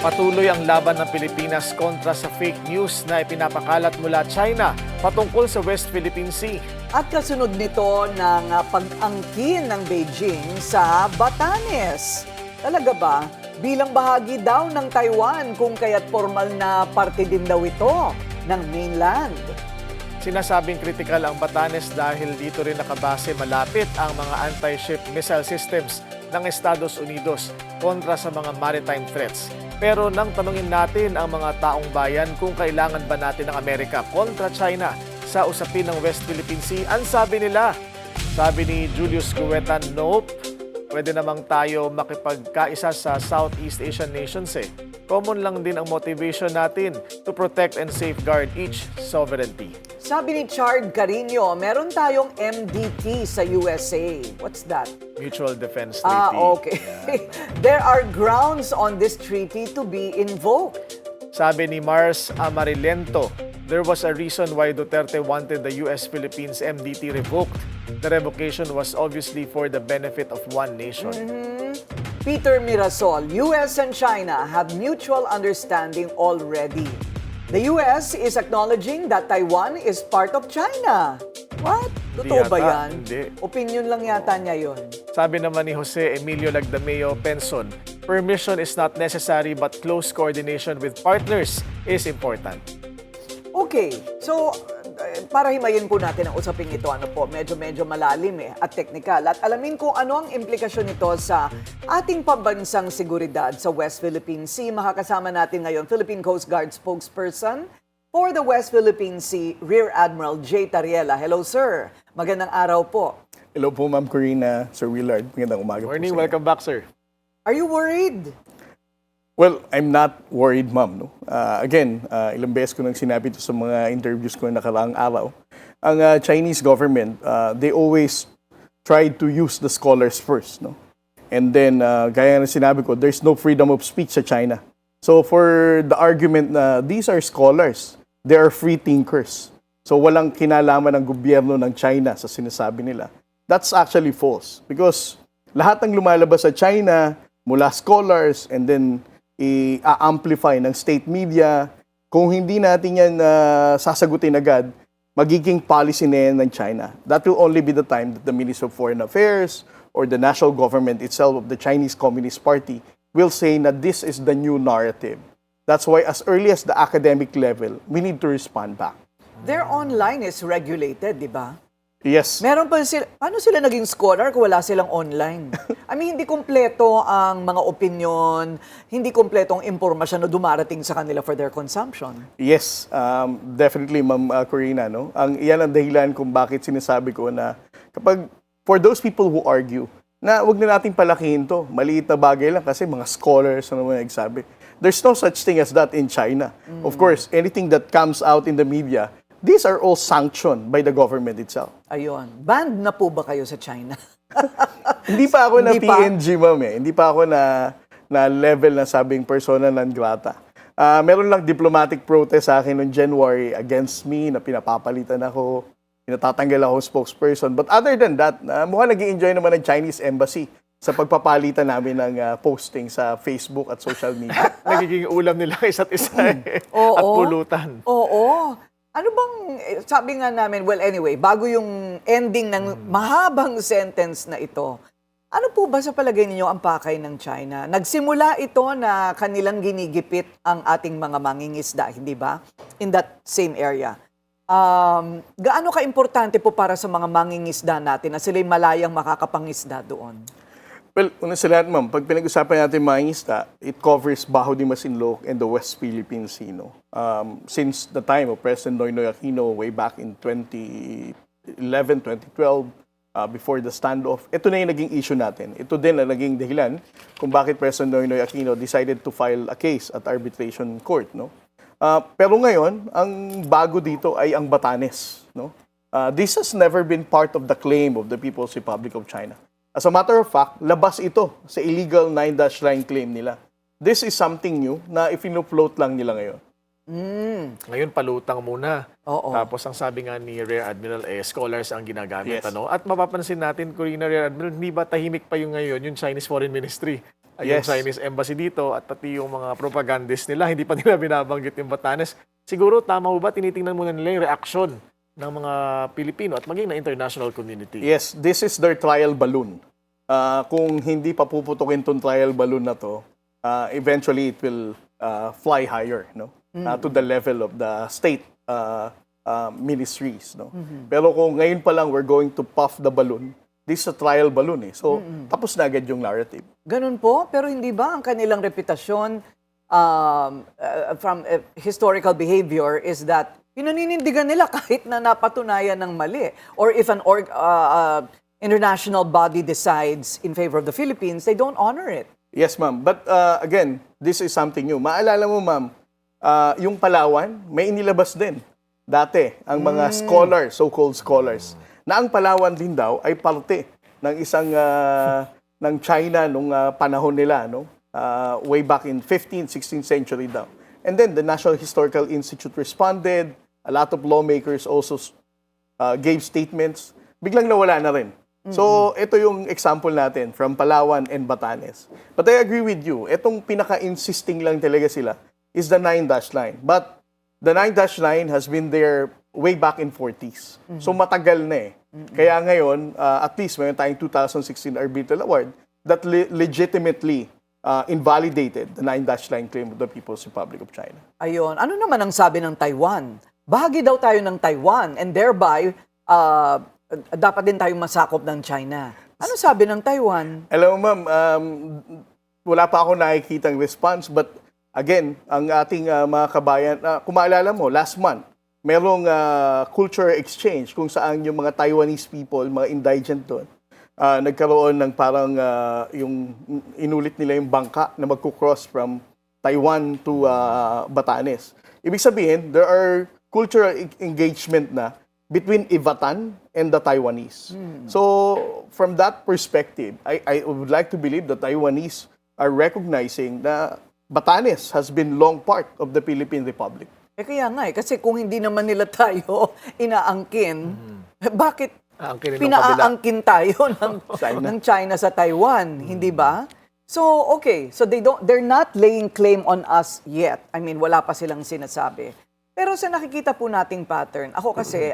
Patuloy ang laban ng Pilipinas kontra sa fake news na ipinapakalat mula China patungkol sa West Philippine Sea. At kasunod nito ng pag-angkin ng Beijing sa Batanes. Talaga ba? Bilang bahagi daw ng Taiwan kung kaya't formal na parte din daw ito ng mainland. Sinasabing kritikal ang Batanes dahil dito rin nakabase malapit ang mga anti-ship missile systems ng Estados Unidos kontra sa mga maritime threats. Pero nang tanungin natin ang mga taong bayan kung kailangan ba natin ng Amerika kontra China sa usapin ng West Philippine Sea, ang sabi nila, sabi ni Julius Cuetan, nope, pwede namang tayo makipagkaisa sa Southeast Asian nations eh. Common lang din ang motivation natin to protect and safeguard each sovereignty. Sabi ni Chard Carino, meron tayong MDT sa USA. What's that? Mutual Defense Treaty. Okay. There are grounds on this treaty to be invoked. Sabi ni Mars Amarilento, there was a reason why Duterte wanted the US-Philippines MDT revoked. The revocation was obviously for the benefit of one nation. Peter Mirasol, US and China have mutual understanding already. The US is acknowledging that Taiwan is part of China. What? Totoo ba yata, yan? hindi. Opinion lang yata niya yun. Sabi naman ni Jose Emilio Lagdameo Penson, permission is not necessary but close coordination with partners is important. Okay, so para himayin po natin ang usaping ito, ano po, medyo malalim at technical. At alamin kung ano ang implikasyon nito sa ating pambansang seguridad sa West Philippine Sea. Makakasama natin ngayon Philippine Coast Guard spokesperson for the West Philippine Sea, Rear Admiral J. Tariela. Hello, sir. Magandang araw po. Hello po, Ma'am Corina, Sir Willard. Magandang umaga po. Morning, sa inyo. welcome back, sir. Are you worried? Well, I'm not worried, Ma'am. No? Again, ilang beses ko nang sinabi ito sa mga interviews ko na nakaraang araw. Ang Chinese government, they always try to use the scholars first. No? And then, gaya na sinabi ko, there's no freedom of speech sa China. So for the argument na these are scholars, they are free thinkers. So walang kinalaman ng gobyerno ng China sa sinasabi nila. That's actually false. Because lahat ng lumalabas sa China, mula scholars, and then i-amplify ng state media, kung hindi natin yan sasagutin agad, magiging policy na yan ng China. That will only be the time that the Ministry of Foreign Affairs or the national government itself of the Chinese Communist Party will say na this is the new narrative. That's why as early as the academic level, we need to respond back. Their online is regulated, di ba? Yes. Meron pa sila, paano sila naging scholar kung wala silang online? I mean, hindi kumpleto ang mga opinion, hindi kumpleto ang impormasyon na dumarating sa kanila for their consumption. Yes, definitely, Ma'am Corina. No? Iyan ang dahilan kung bakit sinasabi ko na kapag, for those people who argue, na wag na natin palakihin to, maliit na bagay lang kasi mga scholars na naman nagsabi. There's no such thing as that in China. Of course, anything that comes out in the media, these are all sanctioned by the government itself. Ayun. Banned na po ba kayo sa China? Hindi pa ako na Hindi pa? PNG, Ma'am. Hindi pa ako na level na sabing persona non grata. Meron lang diplomatic protest sa akin noong January against me na pinapapalitan ako, pinatatanggal ako spokesperson. But other than that, mukhang nag-i-enjoy naman ng Chinese embassy sa pagpapalitan namin ng posting sa Facebook at social media. Nagiging ulam nila isa't isa eh, Oo. at pulutan. Oo. Ano bang, sabi nga namin, well anyway, bago yung ending ng mahabang sentence na ito, ano po ba sa palagay ninyo ang pakay ng China? Nagsimula ito na kanilang ginigipit ang ating mga mangingisda, hindi ba? In that same area. Gaano ka-importante po para sa mga mangingisda natin na sila'y malayang makakapangisda doon? Well, una sa lahat, Ma'am, pag pinag-usapan natin mga isda, it covers Bajo de Masinloc and the West Philippine Sea. No? Since the time of President Noynoy Aquino way back in 2011, 2012, before the standoff, ito na yung naging issue natin. Ito din ang naging dahilan kung bakit President Noynoy Aquino decided to file a case at arbitration court. No? Pero ngayon, ang bago dito ay ang Batanes. No? This has never been part of the claim of the People's Republic of China. As a matter of fact, labas ito sa illegal 9-line claim nila. This is something new na ifino-float lang nila ngayon. Ngayon, palutang muna. Oo. Tapos ang sabi nga ni Rear Admiral, scholars ang ginagamit. Yes. Ano? At mapapansin natin, Corina, Rear Admiral, hindi ba tahimik pa yung ngayon, yung Chinese Foreign Ministry? yung Yes. Chinese embassy dito at pati yung mga propagandist nila, hindi pa nila binabanggit yung Batanes. Siguro tama ho ba, tinitingnan muna nila yung reaksyon ng mga Pilipino at maging na international community? Yes, this is their trial balloon. Kung hindi pa puputukin tong trial balloon na to, eventually it will fly higher, no? To the level of the state ministries, no? Pero kung ngayon pa lang we're going to puff the balloon, this is a trial balloon eh. So, tapos na agad yung narrative. Ganun po, pero hindi ba ang kanilang reputasyon from historical behavior is that pinaninindigan nila kahit na napatunayan ng mali. Or if an international body decides in favor of the Philippines, they don't honor it. Yes, ma'am. But again, this is something new. Maalala mo, ma'am, yung Palawan, may inilabas din dati ang mga scholars, so-called scholars, na ang Palawan din daw ay parte ng isang ng China nung panahon nila, no? Way back in 15th, 16th century daw. And then the National Historical Institute responded. A lot of lawmakers also gave statements. Biglang nawala na rin. So, ito yung example natin from Palawan and Batanes. But I agree with you. Itong pinaka-insisting lang talaga sila is the 9-dash line. But the 9-dash line has been there way back in 40s. So matagal na eh. Kaya ngayon, at least mayroon tayong 2016 Arbitral Award that legitimately invalidated the 9-dash line claim of the People's Republic of China. Ayun. Ano naman ang sabi ng Taiwan? Bahagi daw tayo ng Taiwan and thereby dapat din tayong masakop ng China. Ano sabi ng Taiwan? Alam mo, ma'am, wala pa ako nakikitang response, but again, ang ating mga kabayan, kung maalala mo, last month, merong culture exchange kung saan yung mga Taiwanese people, mga indigent doon, nagkaroon ng parang yung inulit nila yung bangka na magkukross from Taiwan to Batanes. Ibig sabihin, there are cultural engagement na between Ivatan and the Taiwanese. So, from that perspective, I would like to believe the Taiwanese are recognizing na Batanes has been long part of the Philippine Republic. Kaya nga kasi kung hindi naman nila tayo inaangkin, bakit Aangkinin ng pinaangkin tayo ng China. ng China sa Taiwan, hindi ba? So, okay. So they're not laying claim on us yet. I mean, wala pa silang sinasabi. Pero sa nakikita po nating pattern, ako kasi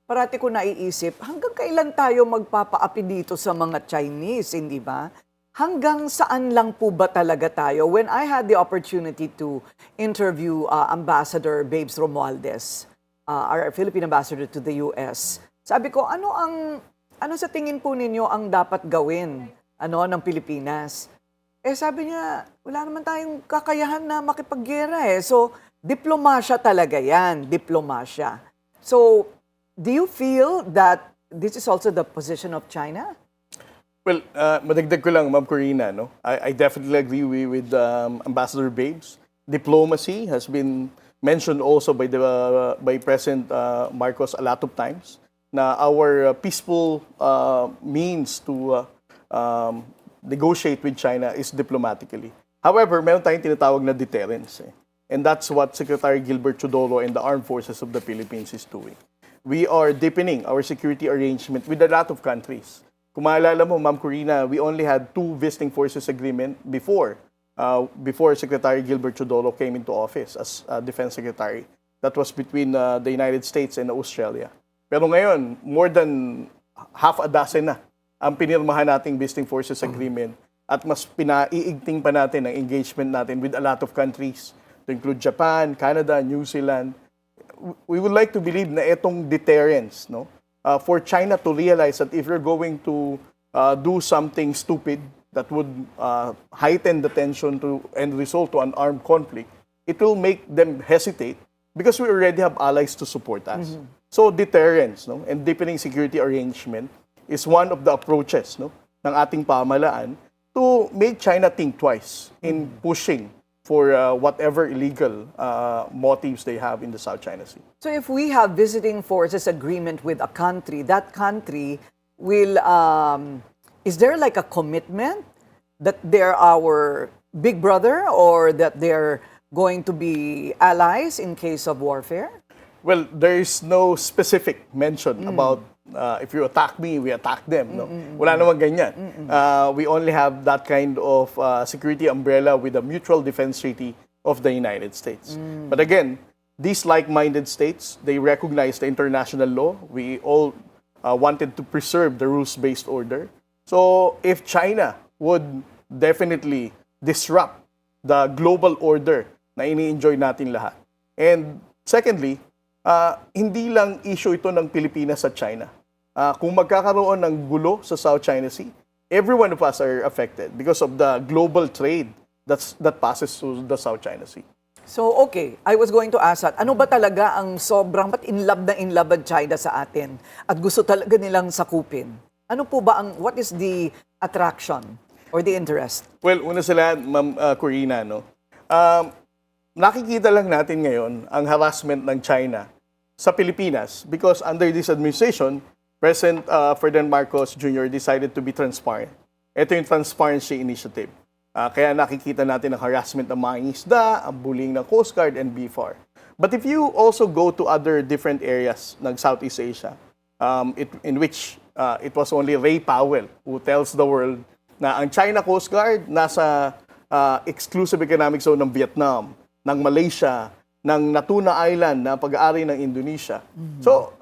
parati ko naiisip, hanggang kailan tayo magpapaapi dito sa mga Chinese, hindi ba? Hanggang saan lang po ba talaga tayo? When I had the opportunity to interview Ambassador Babes Romualdez, our Philippine ambassador to the US, sabi ko, ano sa tingin po ninyo ang dapat gawin ng Pilipinas? Sabi niya, wala naman tayong kakayahan na makipaggera eh. So, diplomasya talaga yan, diplomasya. So, do you feel that this is also the position of China? Well, madagdag ko lang, Ma'am Corina, no? I definitely agree with Ambassador Babes. Diplomacy has been mentioned also by President Marcos a lot of times na our peaceful means to negotiate with China is diplomatically. However, meron tayong tinatawag na deterrence. And that's what Secretary Gilbert Chodoro and the Armed Forces of the Philippines is doing. We are deepening our security arrangement with a lot of countries. Kung maalala mo, Ma'am Corina, we only had 2 visiting forces agreement before Secretary Gilbert Chodoro came into office as Defense Secretary. That was between the United States and Australia. Pero ngayon, more than half a dozen na ang pinirmahan nating visiting forces agreement at mas pinaiigting pa natin ang engagement natin with a lot of countries to include Japan, Canada, New Zealand. We would like to believe na itong deterrence, no? For China to realize that if you're going to do something stupid that would heighten the tension and result to an armed conflict, it will make them hesitate because we already have allies to support us. So deterrence, no, and deepening security arrangement is one of the approaches, no, ng ating pamahalaan to make China think twice in pushing for whatever illegal motives they have in the South China Sea. So if we have visiting forces agreement with a country, that country will, is there like a commitment that they're our big brother or that they're going to be allies in case of warfare? Well, there is no specific mention about if you attack me, we attack them. No? Wala naman ganyan. We only have that kind of security umbrella with a mutual defense treaty of the United States. But again, these like-minded states, they recognize the international law. We all wanted to preserve the rules-based order. So if China would definitely disrupt the global order na ini-enjoy natin lahat. And secondly, hindi lang issue ito ng Pilipinas at China. Kung magkakaroon ng gulo sa South China Sea, every one of us are affected because of the global trade that passes through the South China Sea. So, okay, I was going to ask that, ano ba talaga ang sobrang in love ang China sa atin at gusto talaga nilang sakupin? Ano po ba what is the attraction or the interest? Well, una sa lahat, Ma'am Corina, no? Nakikita lang natin ngayon ang harassment ng China sa Pilipinas because under this administration, President Ferdinand Marcos Jr. decided to be transparent. Ito yung Transparency Initiative. Kaya nakikita natin ang harassment ng mga isda, ang bullying ng Coast Guard and BFAR. But if you also go to other different areas ng Southeast Asia, in which it was only Ray Powell who tells the world na ang China Coast Guard nasa exclusive economic zone ng Vietnam, ng Malaysia, ng Natuna Island na pag-aari ng Indonesia. So,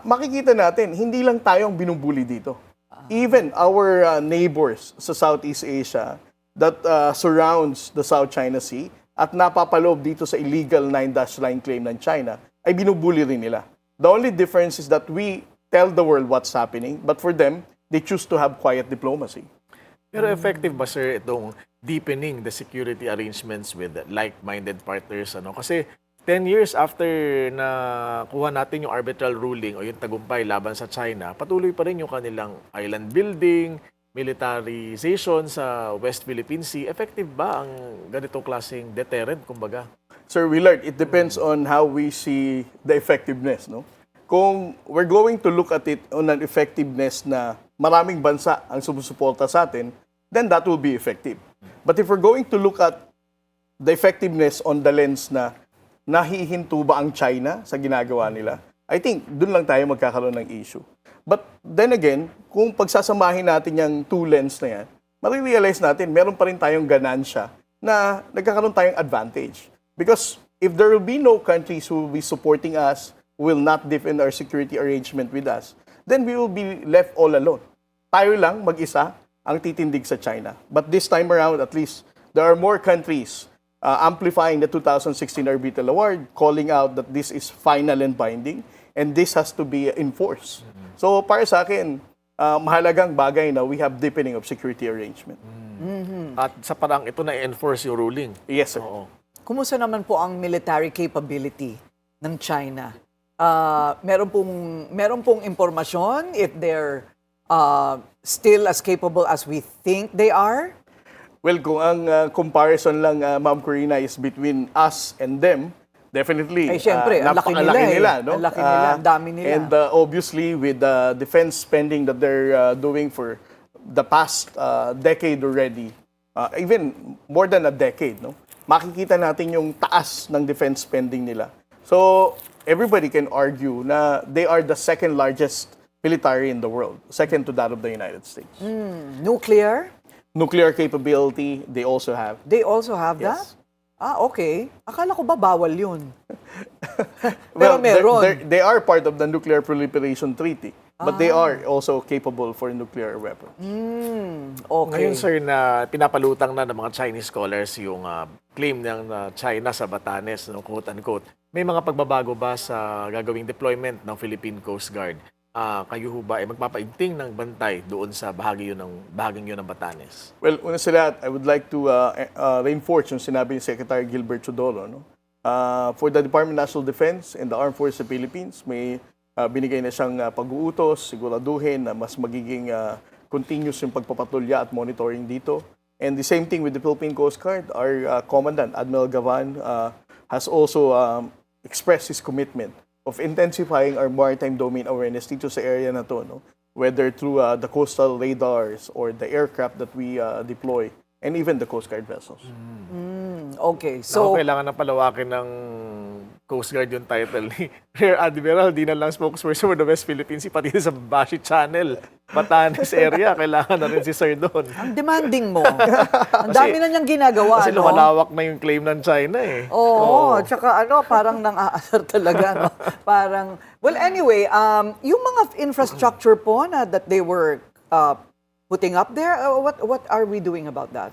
makikita natin, hindi lang tayong binubuli dito. Even our neighbors sa Southeast Asia that surrounds the South China Sea at napapaloob dito sa illegal 9-line claim ng China, ay binubuli rin nila. The only difference is that we tell the world what's happening, but for them, they choose to have quiet diplomacy. Pero effective ba, sir, itong deepening the security arrangements with like-minded partners? Kasi 10 years after na kuha natin yung arbitral ruling o yung tagumpay laban sa China, patuloy pa rin yung kanilang island building, militarization sa West Philippine Sea. Effective ba ang ganitong klaseng deterrent, kumbaga? Sir Willard, it depends on how we see the effectiveness. No? Kung we're going to look at it on an effectiveness na maraming bansa ang sumusuporta sa atin, then that will be effective. But if we're going to look at the effectiveness on the lens na nahihinto ba ang China sa ginagawa nila, I think dun lang tayo magkakaroon ng issue. But then again, kung pagsasamahin natin yung two lens na yan, marirealize natin meron pa rin tayong ganansya na nagkakaroon tayong advantage. Because if there will be no countries who will be supporting us, who will not defend our security arrangement with us, then we will be left all alone. Tayo lang mag-isa ang titindig sa China. But this time around, at least, there are more countries amplifying the 2016 Arbitral Award, calling out that this is final and binding, and this has to be enforced. So, para sa akin, mahalagang bagay na we have deepening of security arrangement. At sa parang ito na-enforce yung ruling. Yes, sir. Oo. Kumusta naman po ang military capability ng China? Meron pong impormasyon if they're still as capable as we think they are? Well, kung ang comparison lang, Ma'am Corina, is between us and them, definitely, Ay, syempre, ang laki napakalaki nila no? Ang laki nila, ang dami nila. And obviously, with the defense spending that they're doing for the past decade already, even more than a decade, no? Makikita natin yung taas ng defense spending nila. So, everybody can argue na they are the second largest military in the world, second to that of the United States. Nuclear? Nuclear capability, they also have. They also have Yes. that? Okay. Akala ko ba bawal yun? Well, meron. they are part of the Nuclear Proliferation Treaty, but they are also capable for nuclear weapons. Okay. Ngayon, sir, na pinapalutang na ng mga Chinese scholars yung claim ng China sa Batanes, no, quote-unquote, may mga pagbabago ba sa gagawing deployment ng Philippine Coast Guard? Kayo ho ba ay magpapaigting ng bantay doon sa bahaging yun ng Batanes? Well, una sa lahat, I would like to reinforce yung sinabi ni Secretary Gilbert Chodoro. No? For the Department of National Defense and the Armed Forces of the Philippines, may binigay na siyang pag-uutos, siguraduhin na mas magiging continuous yung pagpapatulya at monitoring dito. And the same thing with the Philippine Coast Guard. Our Commandant, Admiral Gavan, has also expressed his commitment of intensifying our maritime domain awareness dito sa area na to, no? Whether through the coastal radars or the aircraft that we deploy, and even the Coast Guard vessels. Okay. So, So, kailangan na palawakin ng Coast Guard yung title ni Rear Admiral, di na lang spokesperson for the West Philippine Sea, pati sa Bashi Channel, Batanes area, kailangan na rin si Sir doon. Ang demanding mo. Ang dami na niyang ginagawa, Kasi no? lumalawak na yung claim ng China eh. Oo, tsaka parang nang-aasar talaga, no? Parang, well, anyway, yung mga infrastructure po na that they were putting up there, what are we doing about that?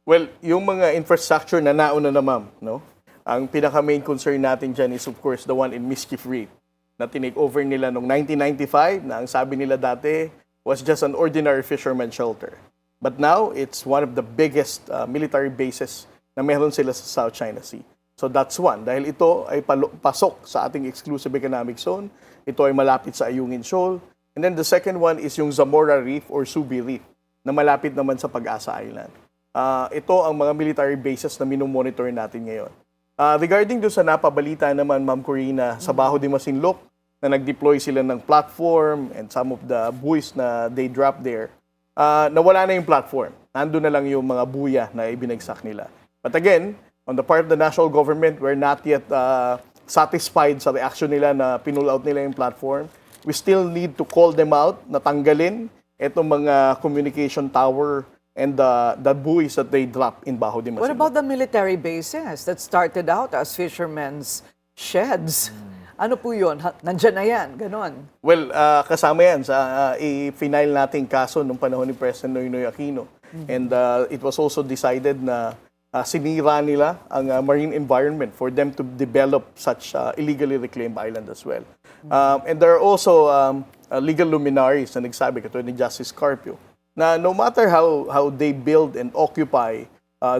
Well, yung mga infrastructure na nauna na, ma'am, no? Ang pinaka-main concern natin dyan is, of course, the one in Mischief Reef na tinake over nila noong 1995 na ang sabi nila dati was just an ordinary fisherman shelter. But now, it's one of the biggest military bases na meron sila sa South China Sea. So that's one. Dahil ito ay pasok sa ating exclusive economic zone. Ito ay malapit sa Ayungin Shoal. And then the second one is yung Zamora Reef or Subi Reef na malapit naman sa Pag-asa Island. Ito ang mga military bases na minomonitor natin ngayon. Regarding doon sa napabalita naman, Ma'am Corina, sa Baho de Masinloc, na nag-deploy sila ng platform and some of the buoys na they dropped there, nawala na yung platform. Nandun na lang yung mga buya na ibinagsak nila. But again, on the part of the national government, we're not yet satisfied sa reaction nila na pinull out nila yung platform. We still need to call them out, na tanggalin itong mga communication tower and the buoys that they drop in Baho de Masinloc. What about the military bases that started out as fishermen's sheds? Ano po yun? Nandyan na yan, ganon. Well, kasama yan sa i-final nating kaso nung panahon ni President Noynoy Aquino. And it was also decided na sinira nila ang marine environment for them to develop such illegally reclaimed island as well. And there are also legal luminaries na nagsabi, katulad ni Justice Carpio, na no matter how they build and occupy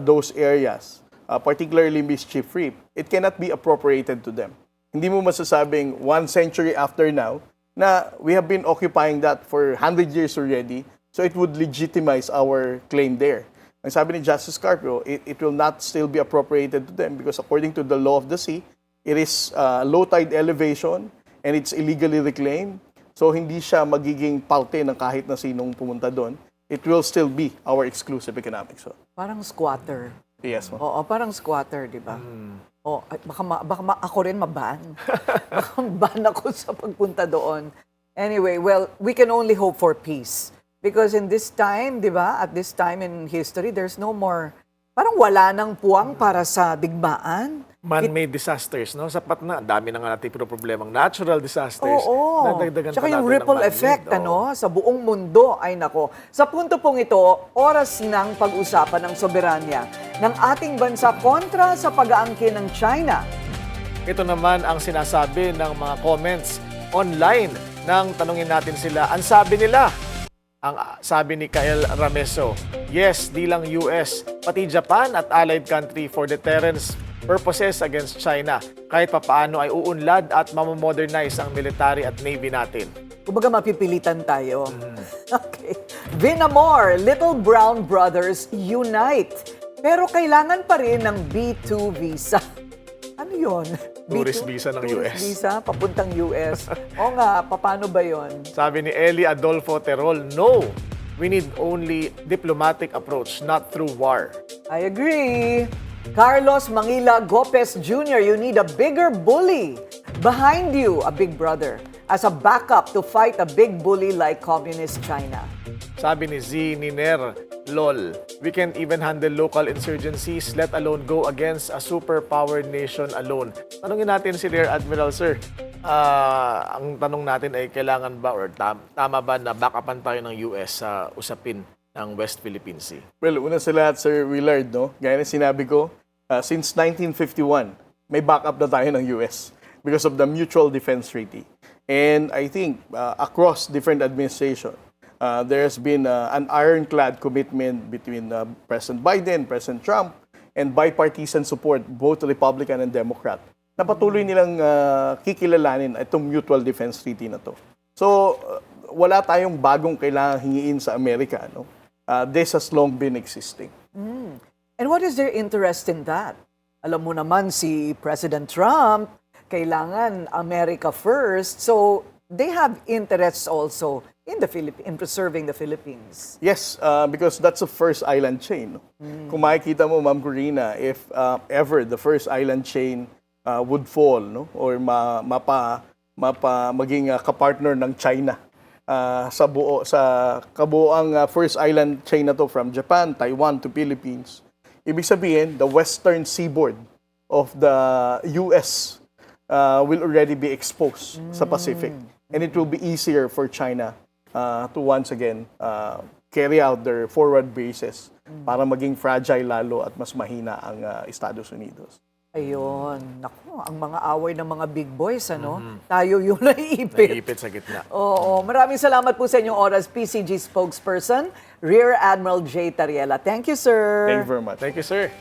those areas, particularly Mischief Reef, it cannot be appropriated to them. Hindi mo masasabing 1 century after now na we have been occupying that for 100 years already, so it would legitimize our claim there. Ang sabi ni Justice Carpio, it will not still be appropriated to them because according to the law of the sea, it is low tide elevation and it's illegally reclaimed. So hindi siya magiging parte ng kahit na sinong pumunta doon. It will still be our exclusive economic zone. Parang squatter. Yes, ma'am. Oo, parang squatter, di ba? Baka ako rin maban. Baka maban ako sa pagpunta doon. Anyway, well, we can only hope for peace. Because in this time, di ba, at this time in history, there's no more, parang wala nang puwang para sa digmaan. Man-made disasters, no? Sapat na. Ang dami na nga natin problemang natural disasters. Oo. Nadagdagan Tsaka pa yung natin ng ripple man-made, effect, oo. sa buong mundo, ay nako. Sa punto pong ito, oras ng pag-usapan ng soberanya ng ating bansa kontra sa pag-aangkin ng China. Ito naman ang sinasabi ng mga comments online nang tanungin natin sila. Ang sabi nila, ang sabi ni Kael Rameso, yes, di lang US, pati Japan at allied country for deterrence purposes against China. Kahit papaano ay uunlad at mamodernize ang military at navy natin. Kumbaga mapipilitan tayo. Okay. Vinamor, Little Brown Brothers Unite. Pero kailangan pa rin ng B2 visa. Ano yun? Tourist visa ng US. Tourist visa, papuntang US. O nga, paano ba yun? Sabi ni Eli Adolfo Terol, no, we need only diplomatic approach, not through war. I agree. Carlos Mangila Gopez Jr., you need a bigger bully. Behind you, a big brother. As a backup to fight a big bully like Communist China. Sabi ni Z. Niner, lol, we can't even handle local insurgencies, let alone go against a superpowered nation alone. Tanungin natin si Rear Admiral, sir. Ang tanong natin ay kailangan ba or tama ba na backupan tayo ng US sa usapin ng West Philippine Sea? Well, una sa lahat, Sir Willard, no? Gaya na sinabi ko, since 1951, may backup na tayo ng US because of the Mutual Defense Treaty. And I think across different administrations, there's been an ironclad commitment between President Biden, President Trump, and bipartisan support, both Republican and Democrat, na patuloy nilang kikilalanin itong Mutual Defense Treaty na to. So, wala tayong bagong kailangang hingiin sa Amerika, no? This has long been existing. And what is their interest in that? Alam mo naman si President Trump, kailangan America first. So they have interests also in in preserving the Philippines. Yes, because that's the first island chain. No? Kung makikita mo, Ma'am Corina, if ever the first island chain would fall, no? Or maging kapartner ng China sa kabuoang first island chain na to from Japan, Taiwan to Philippines. Ibig sabihin, the western seaboard of the US will already be exposed sa Pacific. And it will be easier for China to once again carry out their forward bases para maging fragile lalo at mas mahina ang Estados Unidos. Ayun. Naku, ang mga away ng mga big boys, ano? Tayo yung naiipit. Naipit sa gitna. Oo. Maraming salamat po sa inyong oras, PCG spokesperson, Rear Admiral J. Tariela. Thank you, sir. Thank you very much. Thank you, sir.